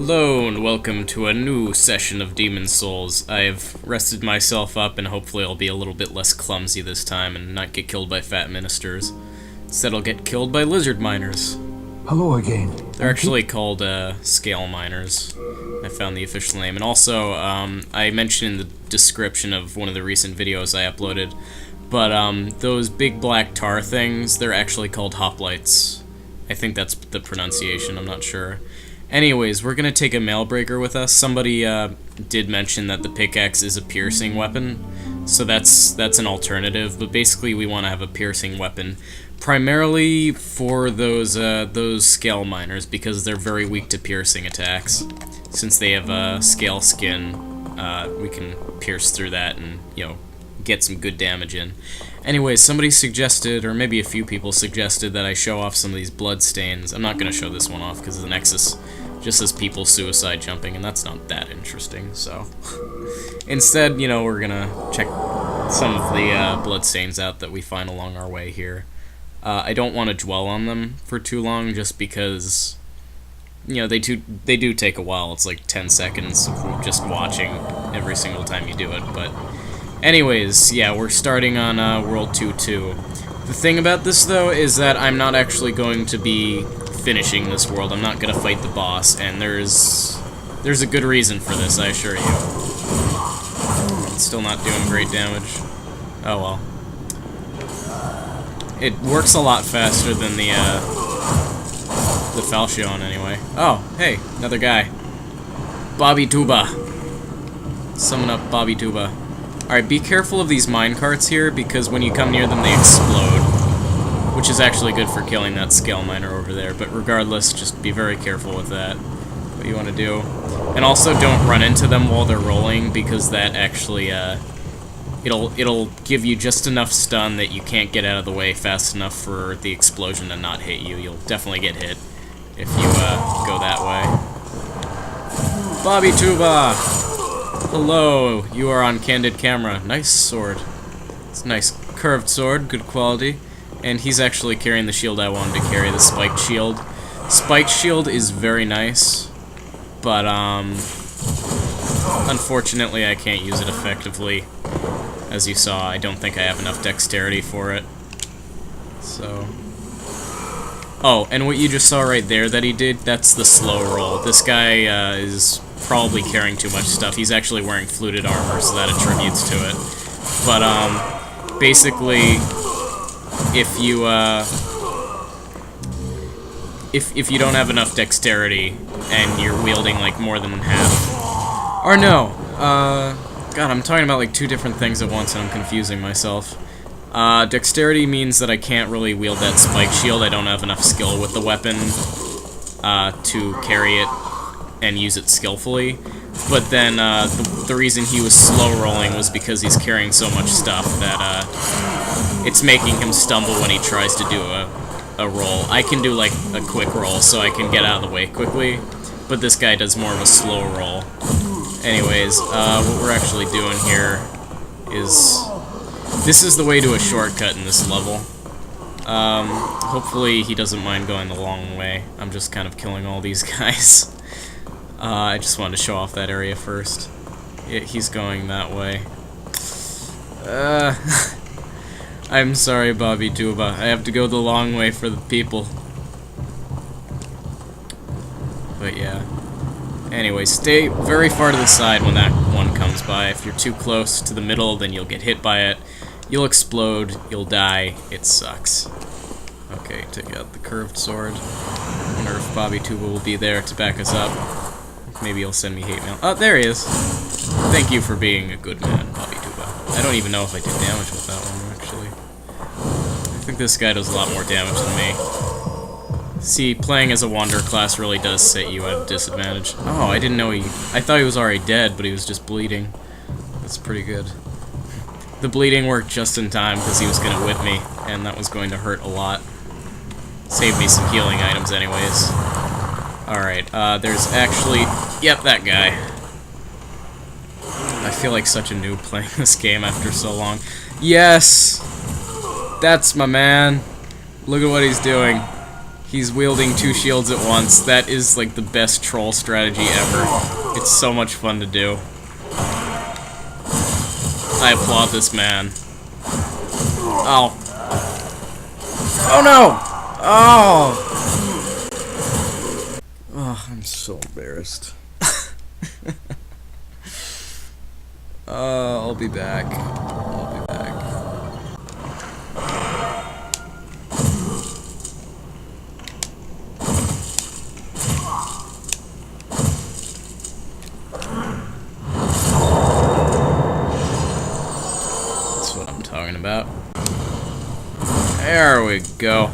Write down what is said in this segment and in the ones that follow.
Hello and welcome to a new session of Demon's Souls. I've rested myself up and hopefully I'll be a little bit less clumsy this time and not get killed by fat ministers. Instead I'll get killed by lizard miners. Hello again. They're actually called scale miners. I found the official name. And also, I mentioned in the description of one of the recent videos I uploaded, but those big black tar things, they're actually called hoplites. I think that's the pronunciation, I'm not sure. Anyways, we're gonna take a mailbreaker with us. Somebody did mention that the pickaxe is a piercing weapon, so that's an alternative. But basically, we want to have a piercing weapon, primarily for those scale miners because they're very weak to piercing attacks. Since they have a scale skin, we can pierce through that and get some good damage in. Anyways, somebody suggested, or maybe a few people suggested, that I show off some of these blood stains. I'm not going to show this one off because the Nexus just says people suicide jumping, and that's not that interesting, so... Instead, we're going to check some of the blood stains out that we find along our way here. I don't want to dwell on them for too long, just because, they do take a while. It's like 10 seconds of just watching every single time you do it, but... Anyways, yeah, we're starting on World 2-2. The thing about this, though, is that I'm not actually going to be finishing this world. I'm not going to fight the boss, and there's a good reason for this, I assure you. It's still not doing great damage. Oh well. It works a lot faster than the Falchion, anyway. Oh, hey, another guy. Bobytuba. Summon up Bobytuba. Alright, be careful of these minecarts here, because when you come near them, they explode. Which is actually good for killing that scale miner over there, but regardless, just be very careful with that. What you want to do. And also, don't run into them while they're rolling, because that actually, it'll give you just enough stun that you can't get out of the way fast enough for the explosion to not hit you. You'll definitely get hit if you, go that way. Bobytuba! Hello, you are on candid camera. Nice sword. It's a nice curved sword, good quality. And he's actually carrying the shield I wanted to carry, the spiked shield. Spiked shield is very nice, but unfortunately I can't use it effectively. As you saw, I don't think I have enough dexterity for it. So... Oh, and what you just saw right there that he did, that's the slow roll. This guy is probably carrying too much stuff. He's actually wearing fluted armor, so that attributes to it. But, basically, if you, if you don't have enough dexterity, and you're wielding, like, more than half... Or no! God, I'm talking about, like, two different things at once, and I'm confusing myself. Dexterity means that I can't really wield that spike shield. I don't have enough skill with the weapon to carry it and use it skillfully. But then the reason he was slow rolling was because he's carrying so much stuff that it's making him stumble when he tries to do a roll. I can do like a quick roll so I can get out of the way quickly, but this guy does more of a slow roll. Anyways, what we're actually doing here is... This is the way to a shortcut in this level. Hopefully he doesn't mind going the long way. I'm just kind of killing all these guys. I just wanted to show off that area first. He's going that way. I'm sorry, Bobytuba. I have to go the long way for the people. But yeah. Anyway, stay very far to the side when that one comes by. If you're too close to the middle, then you'll get hit by it. You'll explode, you'll die, it sucks. Okay, take out the curved sword. I wonder if Bobytuba will be there to back us up. Maybe he'll send me hate mail. Oh, there he is! Thank you for being a good man, Bobytuba. I don't even know if I did damage with that one, actually. I think this guy does a lot more damage than me. See, playing as a Wanderer class really does set you at a disadvantage. Oh, I didn't know I thought he was already dead, but he was just bleeding. That's pretty good. The bleeding worked just in time because he was going to whip me, and that was going to hurt a lot. Saved me some healing items anyways. Alright, there's actually... Yep, that guy. I feel like such a noob playing this game after so long. Yes! That's my man. Look at what he's doing. He's wielding 2 shields at once. That is like the best troll strategy ever. It's so much fun to do. I applaud this man. Oh. Oh no! Oh! Oh, I'm so embarrassed. I'll be back. I'll be back. That's what I'm talking about. There we go.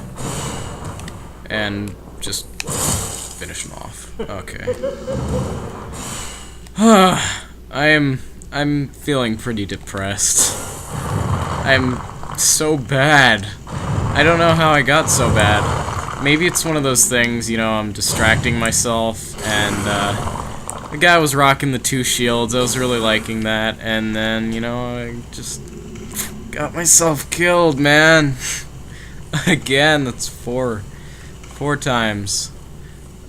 And just finish him off. Okay. I'm feeling pretty depressed. I'm so bad. I don't know how I got so bad. Maybe it's one of those things, you know, I'm distracting myself, and the guy was rocking the 2 shields, I was really liking that, and then, you know, I just got myself killed, man. Again, that's 4 times.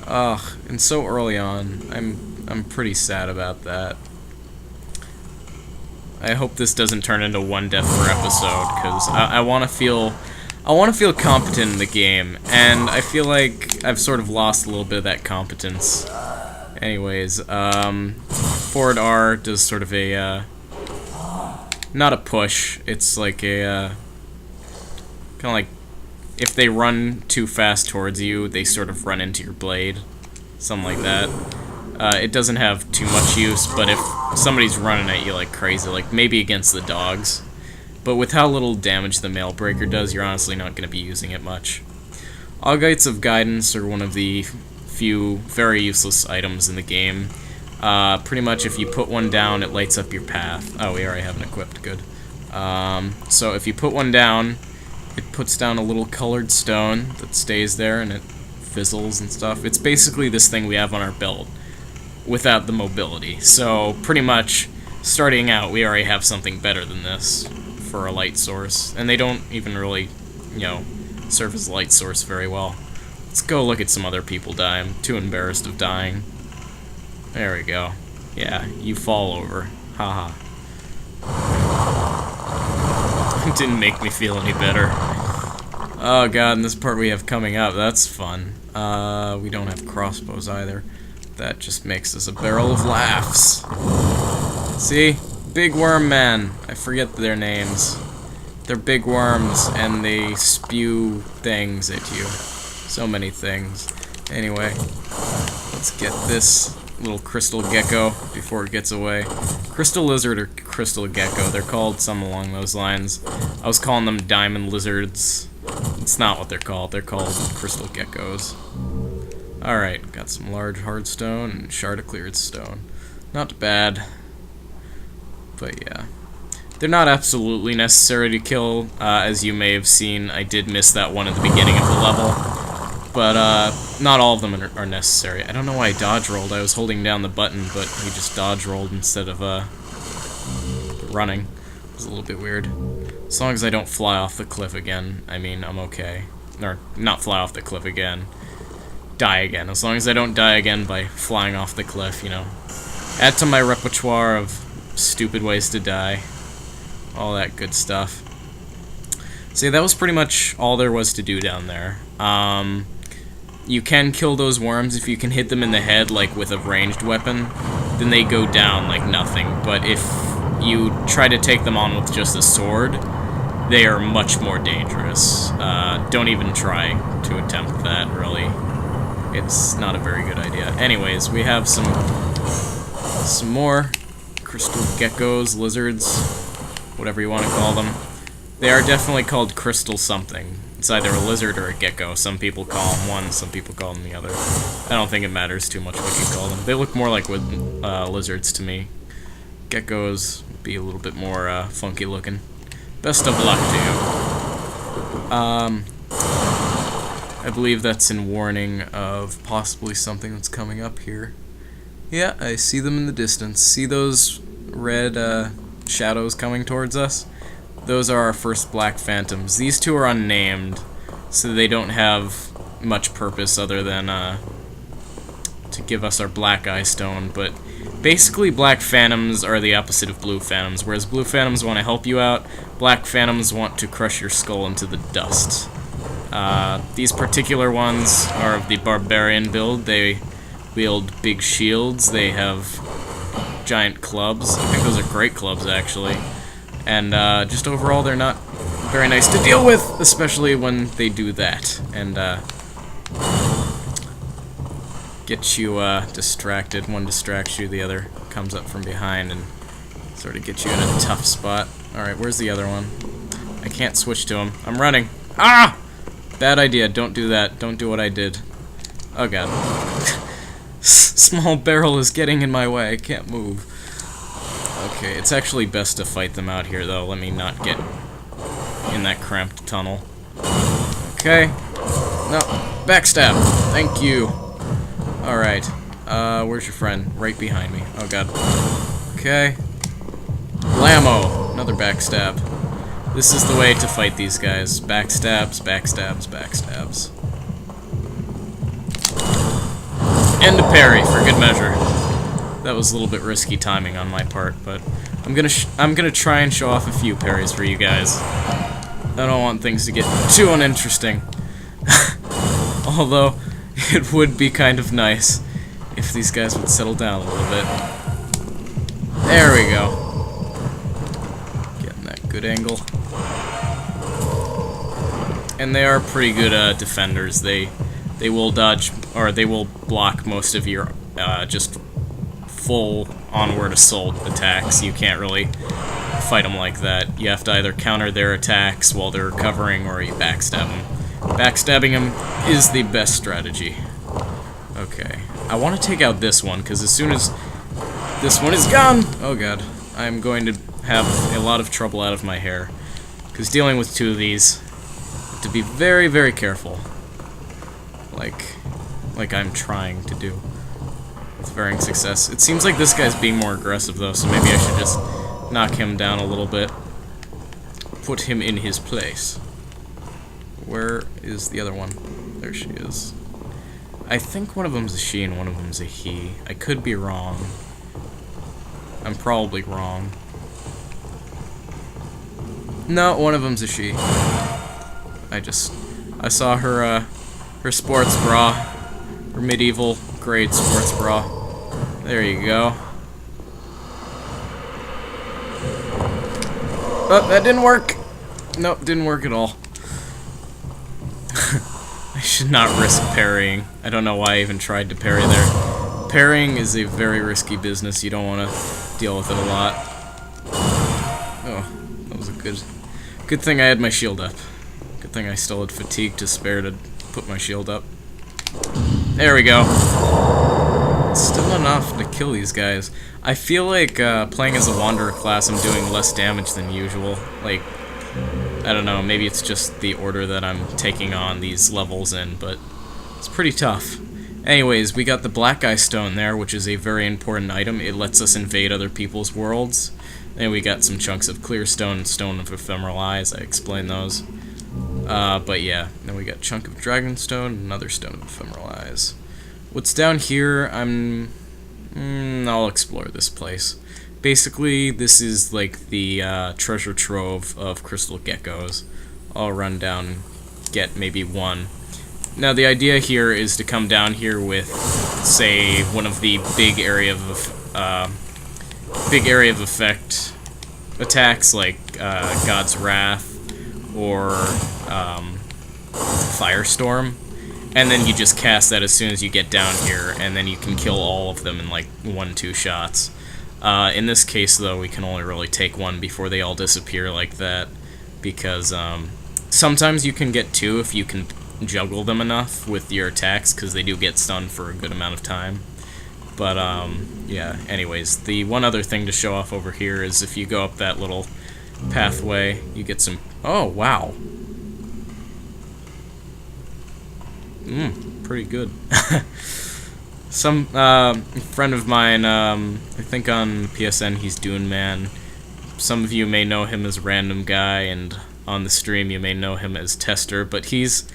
Ugh, and so early on. I'm pretty sad about that. I hope this doesn't turn into 1 death per episode, because I want to feel competent in the game, and I feel like I've sort of lost a little bit of that competence. Anyways, forward R does sort of a not a push. It's like a kind of like if they run too fast towards you, they sort of run into your blade, something like that. It doesn't have too much use, but if somebody's running at you like crazy, like maybe against the dogs, but with how little damage the Mailbreaker does, you're honestly not going to be using it much. Augites of Guidance are one of the few very useless items in the game. Pretty much if you put one down, it lights up your path. Oh, we already have it equipped, good. So if you put one down, it puts down a little colored stone that stays there and it fizzles and stuff. It's basically this thing we have on our build without the mobility. So pretty much starting out, we already have something better than this for a light source, and they don't even really, you know, serve as a light source very well. Let's go look at some other people die. I'm too embarrassed of dying. There we go. Yeah, you fall over. Haha. It didn't make me feel any better. Oh god, and this part we have coming up, that's fun. We don't have crossbows either. That just makes us a barrel of laughs. See? Big worm man. I forget their names. They're big worms, and they spew things at you. So many things. Anyway, let's get this little crystal gecko before it gets away. Crystal lizard or crystal gecko, they're called some along those lines. I was calling them diamond lizards. It's not what they're called crystal geckos. Alright, got some large hard stone and shard of cleared stone. Not bad. But yeah. They're not absolutely necessary to kill. As you may have seen, I did miss that one at the beginning of the level. But not all of them are necessary. I don't know why I dodge rolled. I was holding down the button, but he just dodge rolled instead of running. It was a little bit weird. As long as I don't fly off the cliff again, I mean, I'm okay. Or, not fly off the cliff again. Die again. As long as I don't die again by flying off the cliff, you know. Add to my repertoire of stupid ways to die. All that good stuff. See, that was pretty much all there was to do down there. You can kill those worms if you can hit them in the head, like with a ranged weapon. Then they go down like nothing. But if you try to take them on with just a sword, they are much more dangerous. Don't even try to attempt that, really. It's not a very good idea. Anyways, we have some more crystal geckos, lizards, whatever you want to call them. They are definitely called crystal something. It's either a lizard or a gecko. Some people call them one, some people call them the other. I don't think it matters too much what you call them. They look more like lizards to me. Geckos would be a little bit more funky looking. Best of luck to you. I believe that's in warning of possibly something that's coming up here. Yeah, I see them in the distance. See those red shadows coming towards us? Those are our first Black Phantoms. These two are unnamed, so they don't have much purpose other than to give us our black eye stone, but basically black phantoms are the opposite of blue phantoms. Whereas blue phantoms want to help you out, black phantoms want to crush your skull into the dust. These particular ones are of the barbarian build. They wield big shields, they have giant clubs. I think those are great clubs, actually. And just overall, they're not very nice to deal with, especially when they do that. And get you distracted. One distracts you, the other comes up from behind and sort of gets you in a tough spot. Alright, where's the other one? I can't switch to him. I'm running. Ah! Bad idea. Don't do that. Don't do what I did. Oh god. Small barrel is getting in my way. I can't move. Okay, it's actually best to fight them out here, though. Let me not get in that cramped tunnel. Okay. No. Backstab. Thank you. Alright. Where's your friend? Right behind me. Oh god. Okay. Blammo! Another backstab. This is the way to fight these guys. Backstabs, backstabs, backstabs. And a parry, for good measure. That was a little bit risky timing on my part, but I'm gonna try and show off a few parries for you guys. I don't want things to get too uninteresting. Although, it would be kind of nice if these guys would settle down a little bit. There we go. Getting that good angle. And they are pretty good defenders. They will dodge, or they will block most of your just full onward assault attacks. You can't really fight them like that. You have to either counter their attacks while they're recovering, or you backstab them. Backstabbing them is the best strategy. Okay. I want to take out this one, because as soon as this one is gone, oh god, I'm going to have a lot of trouble out of my hair. Because dealing with two of these, you have to be very, very careful. Like I'm trying to do. With varying success. It seems like this guy's being more aggressive, though, so maybe I should just knock him down a little bit. Put him in his place. Where is the other one? There she is. I think one of them's a she and one of them's a he. I could be wrong. I'm probably wrong. No, one of them's a she. I saw her, her sports bra. Her medieval grade sports bra. There you go. Oh, that didn't work. Nope, didn't work at all. I should not risk parrying. I don't know why I even tried to parry there. Parrying is a very risky business. You don't want to deal with it a lot. Oh, that was a good thing I had my shield up. Good thing I still had fatigue to spare to put my shield up. There we go. Still enough to kill these guys. I feel like playing as a Wanderer class, I'm doing less damage than usual. Like, I don't know, maybe it's just the order that I'm taking on these levels in, but it's pretty tough. Anyways, we got the Black Eye Stone there, which is a very important item. It lets us invade other people's worlds. And we got some chunks of Clear Stone and Stone of Ephemeral Eyes. I explained those. But yeah, then we got chunk of Dragonstone, another Stone of Ephemeral Eyes. What's down here, I'll explore this place. Basically, this is like the treasure trove of crystal geckos. I'll run down and get maybe one. Now the idea here is to come down here with, say, one of the big area of effect attacks like God's Wrath or Firestorm, and then you just cast that as soon as you get down here, and then you can kill all of them in like 1-2 shots. In this case, though, we can only really take one before they all disappear like that, because sometimes you can get two if you can juggle them enough with your attacks, because they do get stunned for a good amount of time. But, yeah, anyways, the one other thing to show off over here is if you go up that little pathway, you get some... Oh, wow. Pretty good. Some friend of mine, I think on PSN he's Dune Man. Some of you may know him as Random Guy, and on the stream you may know him as Tester, but he's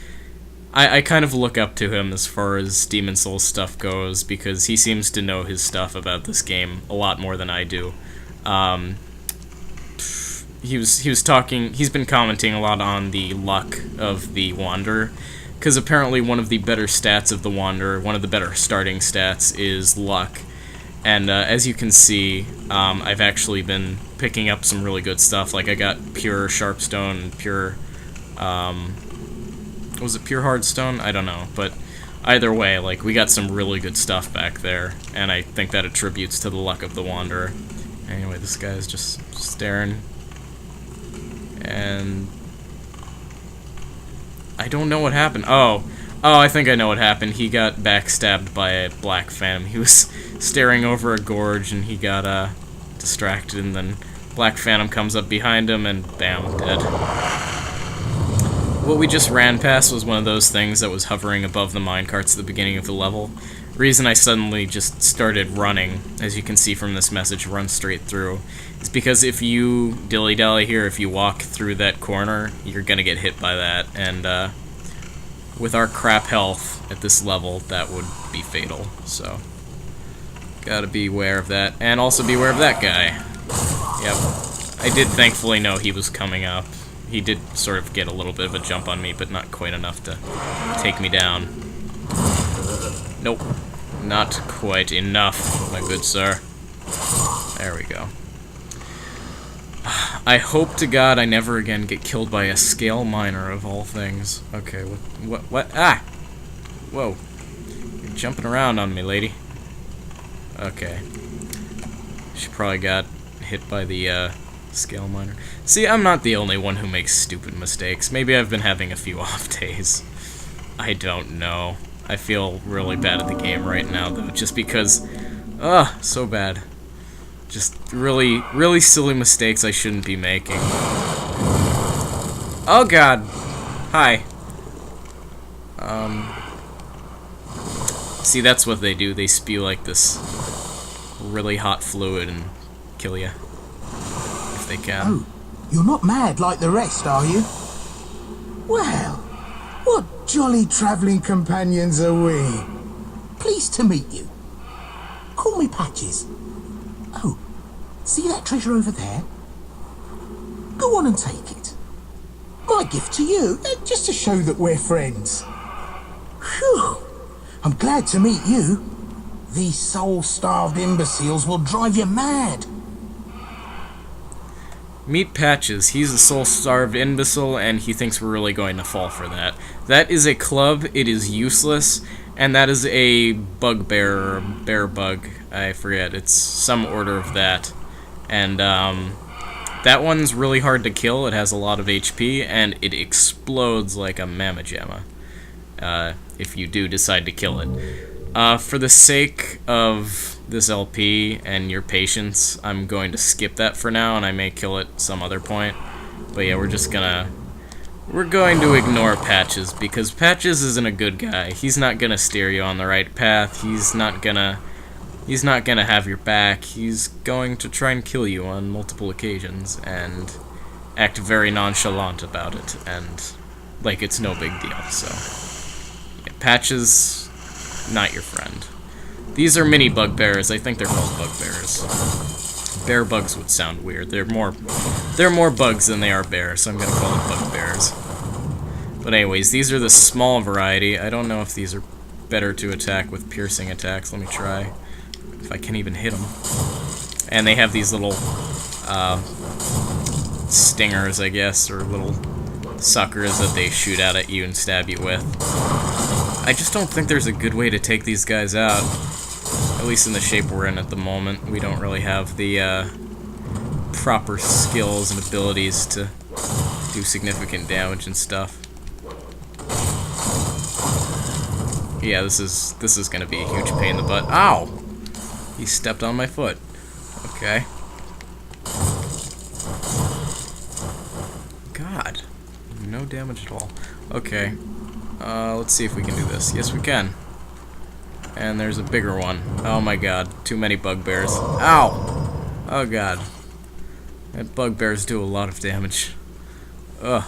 I kind of look up to him as far as Demon Souls stuff goes, because he seems to know his stuff about this game a lot more than I do. He's been commenting a lot on the luck of the Wanderer, because apparently one of the better stats of the Wanderer, one of the better starting stats, is luck. And as you can see, I've actually been picking up some really good stuff. Like, I got pure Sharpstone, pure, was it pure Hardstone? I don't know, but either way, like, we got some really good stuff back there, and I think that attributes to the luck of the Wanderer. Anyway, this guy's just staring, and I don't know what happened. Oh, I think I know what happened. He got backstabbed by a Black Phantom. He was staring over a gorge, and he got distracted, and then Black Phantom comes up behind him, and bam, dead. What we just ran past was one of those things that was hovering above the minecarts at the beginning of the level. Reason I suddenly just started running, as you can see from this message, run straight through, is because if you dilly-dally here, if you walk through that corner, you're gonna get hit by that, and with our crap health at this level, that would be fatal, so gotta be aware of that, and also be aware of that guy. Yep, I did thankfully know he was coming up. He did sort of get a little bit of a jump on me, but not quite enough to take me down. Nope, not quite enough, my good sir. There we go. I hope to God I never again get killed by a scale miner of all things. Okay, what? Ah! Whoa. You're jumping around on me, lady. Okay. She probably got hit by the, scale miner. See, I'm not the only one who makes stupid mistakes. Maybe I've been having a few off days. I don't know. I feel really bad at the game right now, though, just because... so bad. Just really, really silly mistakes I shouldn't be making. Oh god! Hi. See, that's what they do. They spew, like, this really hot fluid and kill you. If they can. Oh, you're not mad like the rest, are you? Well, what jolly travelling companions are we? Pleased to meet you. Call me Patches. Oh, see that treasure over there? Go on and take it. My gift to you, just to show that we're friends. Whew, I'm glad to meet you. These soul-starved imbeciles will drive you mad. Meet Patches. He's a soul-starved imbecile, and he thinks we're really going to fall for that. That is a club, it is useless, and that is a bugbear, or bear bug, I forget, it's some order of that. And, that one's really hard to kill, it has a lot of HP, and it explodes like a mamma jamma, if you do decide to kill it. For the sake of this LP and your patience, I'm going to skip that for now, and I may kill it some other point. But yeah, we're going to ignore Patches, because Patches isn't a good guy. He's not gonna steer you on the right path. He's not gonna have your back. He's going to try and kill you on multiple occasions and act very nonchalant about it, and like it's no big deal. So yeah, Patches, not your friend. These are mini bugbears. I think they're called bugbears. Bear bugs would sound weird. They're more bugs than they are bears, so I'm gonna call them bugbears. But anyways, these are the small variety. I don't know if these are better to attack with piercing attacks. Let me try. If I can even hit them. And they have these little stingers, I guess, or little suckers that they shoot out at you and stab you with. I just don't think there's a good way to take these guys out. At least in the shape we're in at the moment. We don't really have the proper skills and abilities to do significant damage and stuff. Yeah, this is gonna be a huge pain in the butt. Ow! He stepped on my foot. Okay. God. No damage at all. Okay. Let's see if we can do this. Yes, we can. And there's a bigger one. Oh my god. Too many bugbears. Ow! Oh god. That bugbears do a lot of damage. Ugh.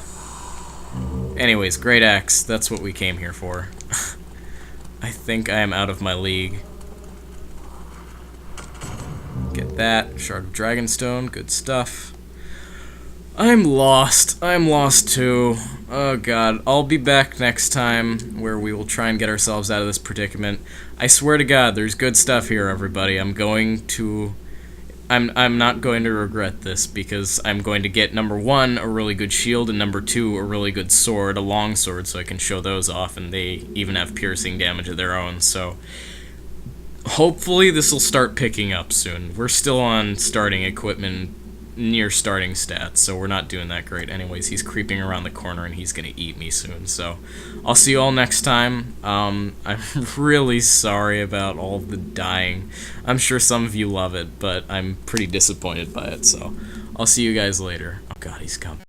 Anyways, great axe. That's what we came here for. I think I am out of my league. Get that. Shard of Dragonstone. Good stuff. I'm lost. I'm lost too. Oh god. I'll be back next time where we will try and get ourselves out of this predicament. I swear to god, there's good stuff here, everybody. I'm not going to regret this, because I'm going to get, number one, a really good shield, and number two, a really good sword, a long sword, so I can show those off, and they even have piercing damage of their own, so hopefully this will start picking up soon. We're still on starting equipment, near starting stats, so we're not doing that great. Anyways, he's creeping around the corner and he's gonna eat me soon, so I'll see you all next time. I'm really sorry about all the dying. I'm sure some of you love it, but I'm pretty disappointed by it, so I'll see you guys later. Oh god, he's coming.